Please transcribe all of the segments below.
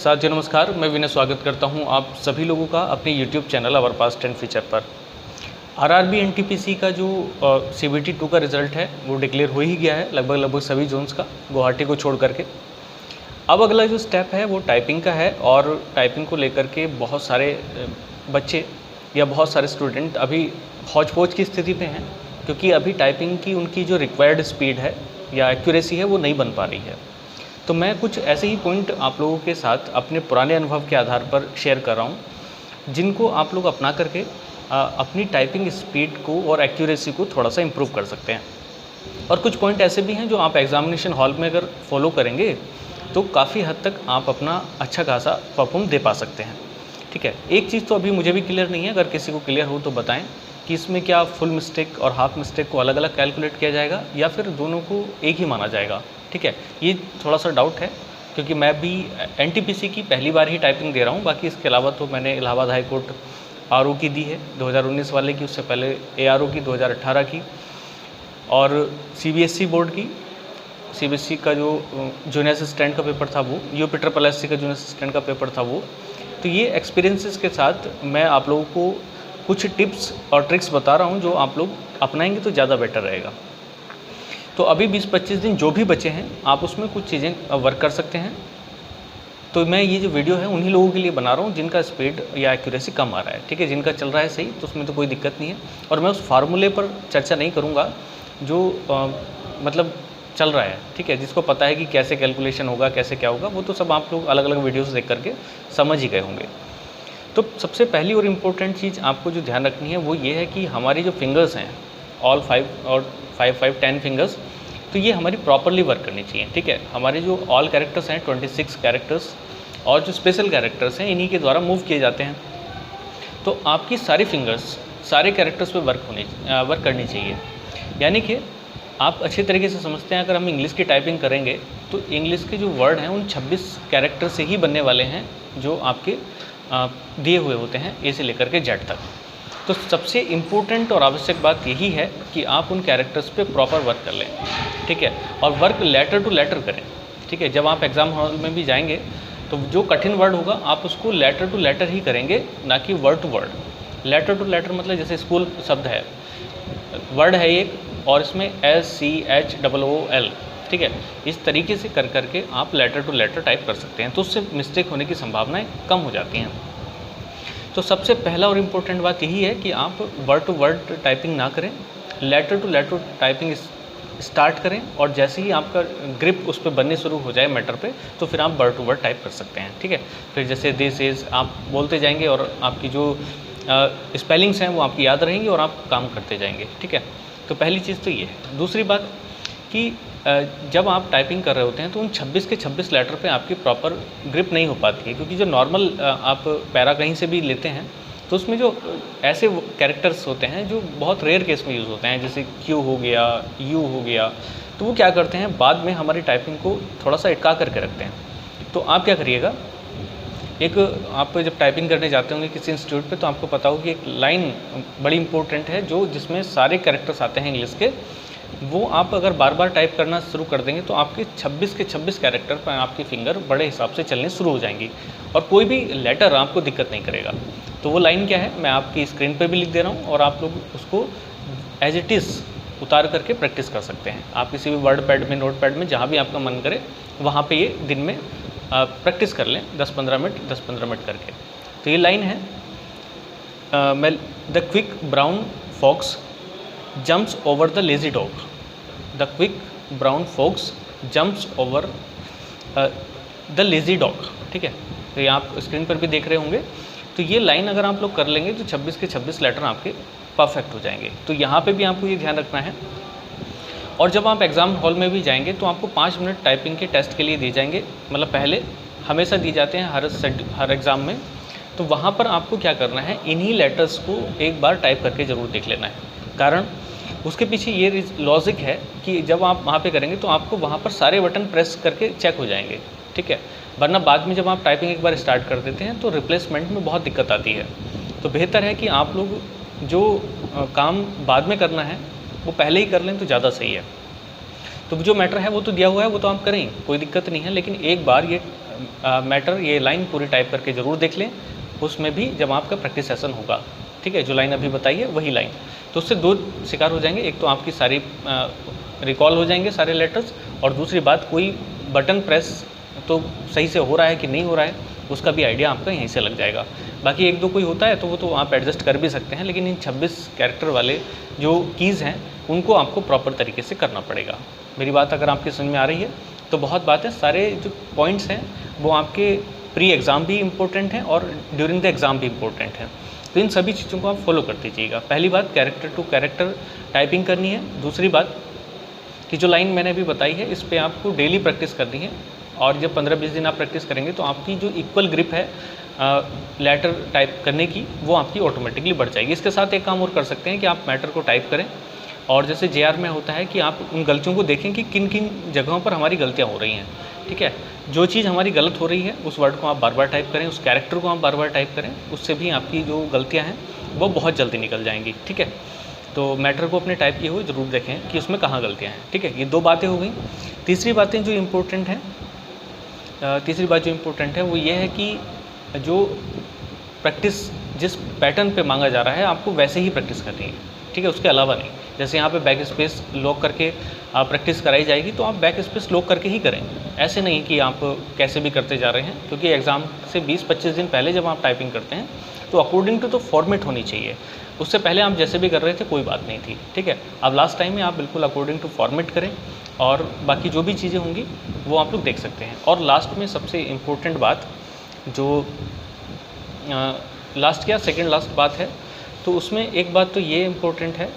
साथियों नमस्कार, मैं विनय स्वागत करता हूं आप सभी लोगों का अपने YouTube channel our past 10 feature पर। आरआरबी एनटीपीसी का जो CBT 2 का रिज़ल्ट है वो डिक्लेयर हो ही गया है लगभग सभी जोन्स का, गुवाहाटी को छोड़ करके। अब अगला जो स्टेप है वो टाइपिंग का है और टाइपिंग को लेकर के बहुत सारे बच्चे या बहुत सारे स्टूडेंट अभी हौच-पौच की स्थिति में हैं, क्योंकि अभी टाइपिंग की उनकी जो रिक्वायर्ड स्पीड है या एक्यूरेसी है वो नहीं बन पा रही है। तो मैं कुछ ऐसे ही पॉइंट आप लोगों के साथ अपने पुराने अनुभव के आधार पर शेयर कर रहा हूँ, जिनको आप लोग अपना करके अपनी टाइपिंग स्पीड को और एक्यूरेसी को थोड़ा सा इम्प्रूव कर सकते हैं। और कुछ पॉइंट ऐसे भी हैं जो आप एग्जामिनेशन हॉल में अगर फॉलो करेंगे तो काफ़ी हद तक आप अपना अच्छा खासा परफॉर्म दे पा सकते हैं। ठीक है, एक चीज़ तो अभी मुझे भी क्लियर नहीं है, अगर किसी को क्लियर हो तो बताएं कि इसमें क्या फुल मिस्टेक और हाफ मिस्टेक को अलग अलग कैलकुलेट किया जाएगा या फिर दोनों को एक ही माना जाएगा। ठीक है, ये थोड़ा सा डाउट है, क्योंकि मैं भी एनटीपीसी की पहली बार ही टाइपिंग दे रहा हूँ। बाकी इसके अलावा तो मैंने इलाहाबाद हाई कोर्ट आरओ की दी है 2019 वाले की, उससे पहले एआरओ की 2018 की, और सीबीएसई बोर्ड की सीबीएसई का जो जूनियर असिस्टेंट का पेपर था वो, यूपी ट्रिपल एससी का जूनियर असिस्टेंट का पेपर था वो। तो ये एक्सपीरियंसेस के साथ मैं आप लोगों को कुछ टिप्स और ट्रिक्स बता रहा हूँ जो आप लोग अपनाएंगे तो ज़्यादा बेटर रहेगा। तो अभी 20-25 दिन जो भी बचे हैं आप उसमें कुछ चीज़ें वर्क कर सकते हैं। तो मैं ये जो वीडियो है उन्हीं लोगों के लिए बना रहा हूँ जिनका स्पीड या एक्यूरेसी कम आ रहा है। ठीक है, जिनका चल रहा है सही तो उसमें तो कोई दिक्कत नहीं है। और मैं उस फार्मूले पर चर्चा नहीं करूँगा जो मतलब चल रहा है। ठीक है, जिसको पता है कि कैसे कैलकुलेशन होगा, कैसे क्या होगा, वो तो सब आप लोग अलग अलग वीडियोज़ देख करके समझ ही गए होंगे। तो सबसे पहली और इम्पोर्टेंट चीज़ आपको जो ध्यान रखनी है वो ये है कि हमारी जो फिंगर्स हैं ऑल 5 और 5-5-10 फिंगर्स, तो ये हमारी प्रॉपरली वर्क करनी चाहिए। ठीक है, हमारे जो ऑल कैरेक्टर्स हैं 26 कैरेक्टर्स और जो स्पेशल कैरेक्टर्स हैं इन्हीं के द्वारा मूव किए जाते हैं। तो आपकी सारी फिंगर्स सारे कैरेक्टर्स पे वर्क करनी चाहिए। यानी कि आप अच्छे तरीके से समझते हैं, अगर हम इंग्लिश की टाइपिंग करेंगे तो इंग्लिश के जो वर्ड हैं उन 26 कैरेक्टर से ही बनने वाले हैं जो आपके दिए हुए होते हैं ए से लेकर के जेड तक। तो सबसे इम्पोर्टेंट और आवश्यक बात यही है कि आप उन कैरेक्टर्स पे प्रॉपर वर्क कर लें। ठीक है, और वर्क लेटर टू लेटर करें। ठीक है, जब आप एग्ज़ाम हॉल में भी जाएंगे तो जो कठिन वर्ड होगा आप उसको लेटर टू लेटर ही करेंगे, ना कि word to word. Letter to letter मतलब जैसे स्कूल शब्द है, वर्ड है एक और इसमें SCHOOL। ठीक है, इस तरीके से कर करके आप लेटर टू लेटर टाइप कर सकते हैं, तो उससे मिस्टेक होने की संभावनाएं कम हो जाती हैं। तो सबसे पहला और इम्पोर्टेंट बात यही है कि आप वर्ड टू वर्ड टाइपिंग ना करें, letter to letter typing start करें, और जैसे ही आपका ग्रिप उस पर बनने शुरू हो जाए मैटर पे तो फिर आप वर्ड टू वर्ड टाइप कर सकते हैं। ठीक है, फिर जैसे दिस इज़ आप बोलते जाएंगे और आपकी जो स्पेलिंग्स हैं वो आपकी याद रहेंगी और आप काम करते जाएंगे। ठीक है, तो पहली चीज़ तो ये है। दूसरी बात कि जब आप टाइपिंग कर रहे होते हैं तो उन 26 के 26 लेटर पे आपकी प्रॉपर ग्रिप नहीं हो पाती है, क्योंकि जो नॉर्मल आप पैरा कहीं से भी लेते हैं तो उसमें जो ऐसे कैरेक्टर्स होते हैं जो बहुत रेयर केस में यूज़ होते हैं, जैसे Q हो गया, U हो गया, तो वो क्या करते हैं बाद में हमारी टाइपिंग को थोड़ा सा अटका करके रखते हैं। तो आप क्या करिएगा, एक आप जब टाइपिंग करने जाते होंगे किसी इंस्टीट्यूट पे तो आपको पता हो कि एक लाइन बड़ी इंपॉर्टेंट है जो जिसमें सारे कैरेक्टर्स आते हैं इंग्लिश के, वो आप अगर बार बार टाइप करना शुरू कर देंगे तो आपके 26 के 26 कैरेक्टर पर आपकी फिंगर बड़े हिसाब से चलने शुरू हो जाएंगी और कोई भी लेटर आपको दिक्कत नहीं करेगा। तो वो लाइन क्या है मैं आपकी स्क्रीन पर भी लिख दे रहा हूँ और आप लोग उसको एज इट इज़ उतार करके प्रैक्टिस कर सकते हैं। आप किसी भी वर्ड पैड में, नोट पैड में, जहाँ भी आपका मन करे वहाँ पर ये दिन में प्रैक्टिस कर लें 10-15 मिनट करके। तो ये लाइन है, मैं the quick brown fox jumps over the lazy dog. The quick brown fox jumps over the lazy dog. ठीक है, तो ये आप स्क्रीन पर भी देख रहे होंगे। तो ये लाइन अगर आप लोग कर लेंगे तो 26 के 26 लेटर आपके परफेक्ट हो जाएंगे। तो यहाँ पे भी आपको ये ध्यान रखना है। और जब आप एग्ज़ाम हॉल में भी जाएंगे तो आपको 5 मिनट टाइपिंग के टेस्ट के लिए दिए जाएंगे, मतलब पहले हमेशा दिए जाते हैं हर एग्ज़ाम में। तो वहाँ पर आपको क्या करना है, इन्हीं लेटर्स को एक बार टाइप करके ज़रूर देख लेना है। कारण उसके पीछे ये लॉजिक है कि जब आप वहाँ पे करेंगे तो आपको वहाँ पर सारे बटन प्रेस करके चेक हो जाएंगे। ठीक है, वरना बाद में जब आप टाइपिंग एक बार स्टार्ट कर देते हैं तो रिप्लेसमेंट में बहुत दिक्कत आती है। तो बेहतर है कि आप लोग जो काम बाद में करना है वो पहले ही कर लें तो ज़्यादा सही है। तो जो मैटर है वो तो दिया हुआ है, वो तो आप करें, कोई दिक्कत नहीं है, लेकिन एक बार ये मैटर ये लाइन पूरी टाइप करके ज़रूर देख लें, उसमें भी जब आपका प्रैक्टिस सेशन होगा, ठीक है, जो लाइन अभी बताई है वही लाइन। तो उससे दो शिकार हो जाएंगे, एक तो आपकी सारी रिकॉल हो जाएंगे सारे लेटर्स, और दूसरी बात कोई बटन प्रेस तो सही से हो रहा है कि नहीं हो रहा है उसका भी आइडिया आपका यहीं से लग जाएगा। बाकी एक दो कोई होता है तो वो तो आप एडजस्ट कर भी सकते हैं, लेकिन इन 26 कैरेक्टर वाले जो कीज़ हैं उनको आपको प्रॉपर तरीके से करना पड़ेगा। मेरी बात अगर आपकी समझ में आ रही है तो बहुत बात है, सारे जो पॉइंट्स हैं वो आपके प्री एग्ज़ाम भी इम्पोर्टेंट हैं और ड्यूरिंग द एग्ज़ाम भी इम्पोर्टेंट हैं। तो इन सभी चीज़ों को आप फॉलो कर दीजिएगा। पहली बात कैरेक्टर टू कैरेक्टर टाइपिंग करनी है। दूसरी बात कि जो लाइन मैंने अभी बताई है इस पर आपको डेली प्रैक्टिस करनी है, और जब 15-20 दिन आप प्रैक्टिस करेंगे तो आपकी जो इक्वल ग्रिप है लेटर टाइप करने की वो आपकी ऑटोमेटिकली बढ़ जाएगी। इसके साथ एक काम और कर सकते हैं कि आप मैटर को टाइप करें, और जैसे JR में होता है कि आप उन गलतियों को देखें कि किन किन जगहों पर हमारी गलतियाँ हो रही हैं, ठीक है। जो चीज़ हमारी गलत हो रही है उस वर्ड को आप बार बार टाइप करें, उस कैरेक्टर को आप बार बार टाइप करें, उससे भी आपकी जो गलतियाँ हैं वो बहुत जल्दी निकल जाएंगी, ठीक है। तो मैटर को अपने टाइप किए हुए ज़रूर देखें कि उसमें कहाँ गलतियाँ हैं, ठीक है। ये दो बातें हो गई। तीसरी बात जो इम्पोर्टेंट है वो ये है कि जो प्रैक्टिस जिस पैटर्न पे मांगा जा रहा है आपको वैसे ही प्रैक्टिस करनी है, ठीक है, उसके अलावा नहीं। जैसे यहाँ पे बैक स्पेस लॉक करके आप प्रैक्टिस कराई जाएगी तो आप बैक स्पेस लॉक करके ही करें, ऐसे नहीं कि आप कैसे भी करते जा रहे हैं, क्योंकि एग्ज़ाम से 20-25 दिन पहले जब आप टाइपिंग करते हैं तो अकॉर्डिंग टू तो फॉर्मेट होनी चाहिए। उससे पहले आप जैसे भी कर रहे थे कोई बात नहीं थी, ठीक है। अब लास्ट टाइम में आप बिल्कुल अकॉर्डिंग टू फॉर्मेट करें, और बाकी जो भी चीज़ें होंगी वो आप लोग देख सकते हैं। और लास्ट में सबसे इम्पोर्टेंट बात जो लास्ट क्या सेकंड लास्ट बात है, तो उसमें एक बात तो ये इम्पोर्टेंट है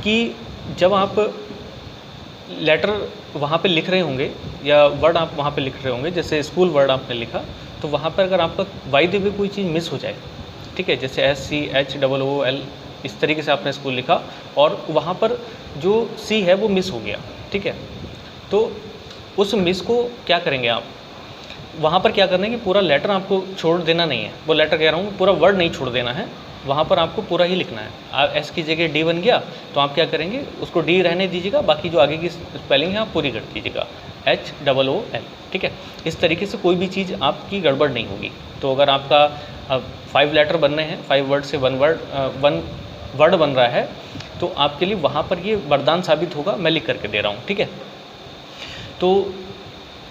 कि जब आप लेटर वहाँ पे लिख रहे होंगे या वर्ड आप वहाँ पे लिख रहे होंगे, जैसे स्कूल वर्ड आपने लिखा, तो वहाँ पर अगर आपका वाई दी हुई कोई चीज़ मिस हो जाए, ठीक है, जैसे SCHOOL इस तरीके से आपने स्कूल लिखा और वहाँ पर जो C है वो मिस हो गया, ठीक है, तो उस मिस को क्या करेंगे आप, वहाँ पर क्या करना है कि पूरा लेटर आपको छोड़ देना नहीं है, वो लेटर कह रहा हूँ पूरा वर्ड नहीं छोड़ देना है, वहाँ पर आपको पूरा ही लिखना है। S की जगह D बन गया तो आप क्या करेंगे, उसको D रहने दीजिएगा, बाकी जो आगे की स्पेलिंग है आप पूरी कर दीजिएगा HOOL, ठीक है। इस तरीके से कोई भी चीज़ आपकी गड़बड़ नहीं होगी। तो अगर आपका 5 लेटर बनने हैं, 5 वर्ड से 1 वर्ड बन रहा है, तो आपके लिए वहाँ पर ये वरदान साबित होगा, मैं लिख करके दे रहा हूँ, ठीक है। तो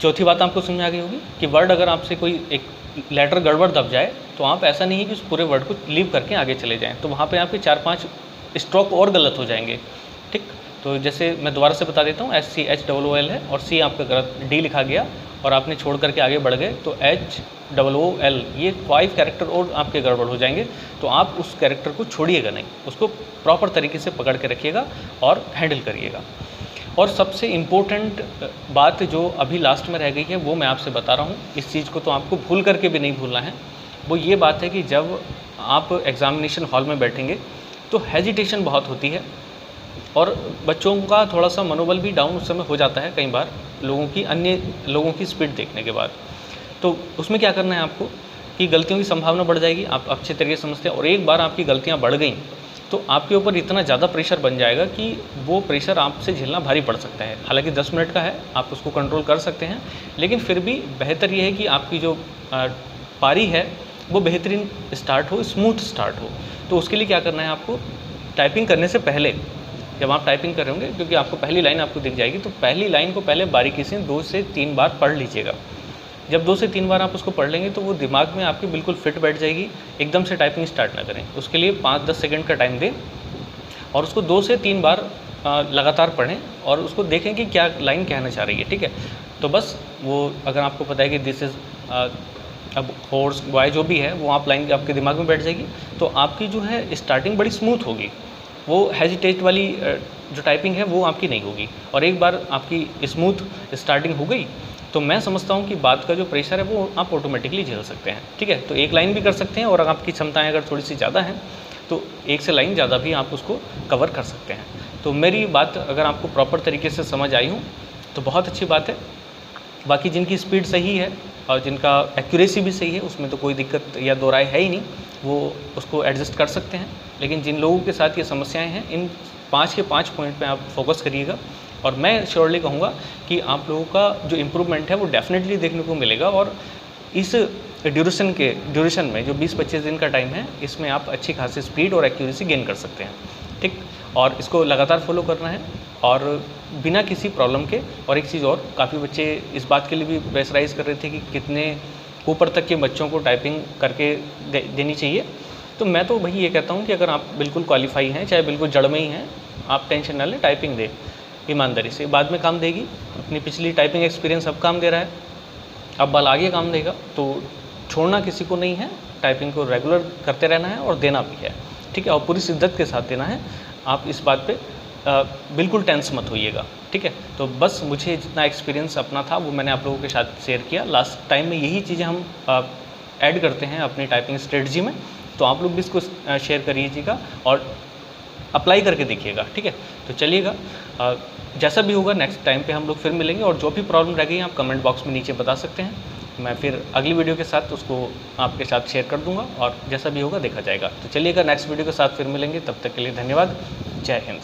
चौथी बात आपको समझ आ गई होगी कि वर्ड अगर आपसे कोई एक लेटर गड़बड़ दब जाए तो आप ऐसा नहीं है कि उस पूरे वर्ड को लीव करके आगे चले जाएं, तो वहाँ पे आपके 4-5 स्ट्रोक और गलत हो जाएंगे, ठीक। तो जैसे मैं दोबारा से बता देता हूँ, SCHOOL है और C आपका गलत D लिखा गया और आपने छोड़ करके आगे बढ़ गए तो HOOL, ये 5 कैरेक्टर और आपके गड़बड़ हो जाएंगे। तो आप उस कैरेक्टर को छोड़िएगा नहीं, उसको प्रॉपर तरीके से पकड़ के रखिएगा और हैंडल करिएगा। और सबसे इम्पोर्टेंट बात जो अभी लास्ट में रह गई है वो मैं आपसे बता रहा हूँ, इस चीज़ को तो आपको भूल करके भी नहीं भूलना है। वो ये बात है कि जब आप एग्ज़ामिनेशन हॉल में बैठेंगे तो हेजिटेशन बहुत होती है और बच्चों का थोड़ा सा मनोबल भी डाउन उस समय हो जाता है कई बार, अन्य लोगों की स्पीड देखने के बाद। तो उसमें क्या करना है आपको कि गलतियों की संभावना बढ़ जाएगी, आप अच्छे तरीके से समझते हैं, और एक बार आपकी गलतियाँ बढ़ गई तो आपके ऊपर इतना ज़्यादा प्रेशर बन जाएगा कि वो प्रेशर आपसे झेलना भारी पड़ सकता है। हालांकि 10 मिनट का है, आप उसको कंट्रोल कर सकते हैं, लेकिन फिर भी बेहतर ये है कि आपकी जो पारी है वो बेहतरीन स्टार्ट हो, स्मूथ स्टार्ट हो। तो उसके लिए क्या करना है आपको, टाइपिंग करने से पहले जब आप टाइपिंग कर रहे होंगे, क्योंकि आपको पहली लाइन आपको दिख जाएगी, तो पहली लाइन को पहले बारीकी से 2 से 3 बार पढ़ लीजिएगा। जब 2 से 3 बार आप उसको पढ़ लेंगे तो वो दिमाग में आपके बिल्कुल फिट बैठ जाएगी। एकदम से टाइपिंग स्टार्ट ना करें, उसके लिए 5-10 सेकंड का टाइम दें और उसको 2 से 3 बार लगातार पढ़ें और उसको देखें कि क्या लाइन कहना चाह रही है, ठीक है। तो बस वो अगर आपको पता है कि दिस इज़ अब हॉर्स बॉय जो भी है वो आप लाइन आपके दिमाग में बैठ जाएगी, तो आपकी जो है स्टार्टिंग बड़ी स्मूथ होगी, वो हेजिटेट वाली जो टाइपिंग है वो आपकी नहीं होगी। और एक बार आपकी स्मूथ स्टार्टिंग हो गई तो मैं समझता हूँ कि बात का जो प्रेशर है वो आप ऑटोमेटिकली झेल सकते हैं, ठीक है। तो एक लाइन भी कर सकते हैं और अगर आपकी क्षमताएं अगर थोड़ी सी ज़्यादा हैं तो एक से लाइन ज़्यादा भी आप उसको कवर कर सकते हैं। तो मेरी बात अगर आपको प्रॉपर तरीके से समझ आई हूँ तो बहुत अच्छी बात है। बाकी जिनकी स्पीड सही है और जिनका एक्यूरेसी भी सही है उसमें तो कोई दिक्कत या दो राय है ही नहीं, वो उसको एडजस्ट कर सकते हैं। लेकिन जिन लोगों के साथ ये समस्याएं हैं, इन 5 के 5 पॉइंट पे आप फोकस करिएगा और मैं श्योरली कहूँगा कि आप लोगों का जो इम्प्रूवमेंट है वो डेफिनेटली देखने को मिलेगा। और इस ड्यूरेशन में जो 20-25 दिन का टाइम है, इसमें आप अच्छी खासी स्पीड और एक्यूरेसी गेन कर सकते हैं, ठीक। और इसको लगातार फॉलो करना है और बिना किसी प्रॉब्लम के। और एक चीज़ और, काफ़ी बच्चे इस बात के लिए भी प्रेशराइज कर रहे थे कि कितने ऊपर तक के बच्चों को टाइपिंग करके देनी चाहिए। तो मैं तो वही ये कहता हूँ कि अगर आप बिल्कुल क्वालिफाई हैं, चाहे बिल्कुल जड़ में ही हैं, आप टेंशन ना लें, टाइपिंग दें ईमानदारी से, बाद में काम देगी। अपनी पिछली टाइपिंग एक्सपीरियंस अब काम दे रहा है, अब बाल आगे काम देगा। तो छोड़ना किसी को नहीं है, टाइपिंग को रेगुलर करते रहना है और देना भी है, ठीक है। और पूरी शिद्दत के साथ देना है। आप इस बात पे बिल्कुल टेंस मत होइएगा, ठीक है। तो बस मुझे जितना एक्सपीरियंस अपना था वो मैंने आप लोगों के साथ शेयर किया। लास्ट टाइम में यही चीज़ें हम ऐड करते हैं अपनी टाइपिंग स्ट्रेटजी में, तो आप लोग भी इसको शेयर करिएगा और अप्लाई करके देखिएगा, ठीक है। तो चलिएगा, जैसा भी होगा नेक्स्ट टाइम पे हम लोग फिर मिलेंगे। और जो भी प्रॉब्लम रह गई आप कमेंट बॉक्स में नीचे बता सकते हैं, मैं फिर अगली वीडियो के साथ उसको आपके साथ शेयर कर दूंगा और जैसा भी होगा देखा जाएगा। तो चलिएगा, नेक्स्ट वीडियो के साथ फिर मिलेंगे, तब तक के लिए धन्यवाद। जय हिंद।